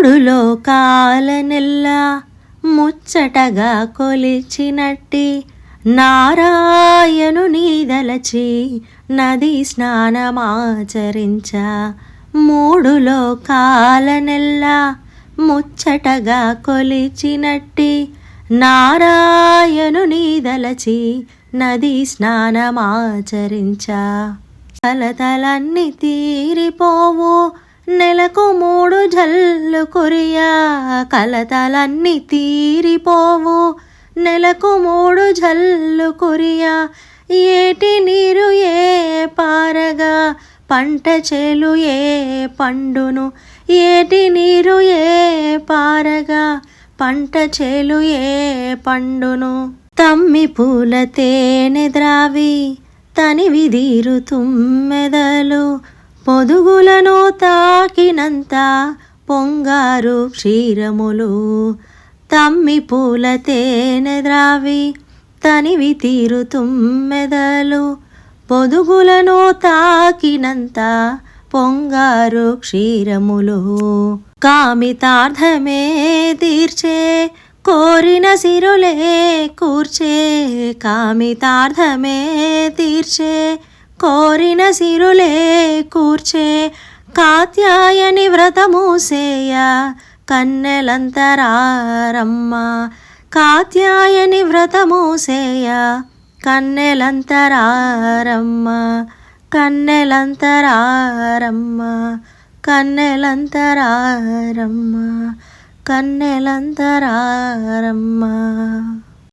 మూడు లోకాల నెల్ల ముచ్చటగా కొలిచినట్టి నారాయణు నీదలచి నది స్నానమాచరించ మూడు లోకాల నెల్ల ముచ్చటగా కొలిచినట్టి నారాయణు నీదలచి నది స్నానమాచరించ కలతలన్నీ తీరిపోవు నెలకు 3 జల్లు కురియా కలతలన్నీ తీరిపోవు నెలకు 3 జల్లు కురియా ఏటి నీరు ఏ పారగా పంట చేలు ఏ పండును ఏటి నీరు ఏ పారగా పంట చేలు ఏ పండును తమ్మి పూల తేనె ద్రావి తనివి దీరు తుమ్మెదలు పొదుగులను తాకినంత పొంగారు క్షీరములు తమ్మి పూల తేనె ద్రావి తనివి తీరు తుమ్మెదలు పొదుగులను తాకినంత పొంగారు క్షీరములు కామితార్థమే తీర్చే కోరిన సిరులే కూర్చే కామితార్థమే తీర్చే కోరిన సిరులే కూర్చే కాత్యాయని వ్రతము సేయ కన్నెలంతరారమ్మ కాత్యాయని వ్రతము సేయ కన్నెలంతరారమ్మ కన్నెలంతరారమ్మ కన్నెలంతరారమ్మ కన్నెలంతరారమ్మ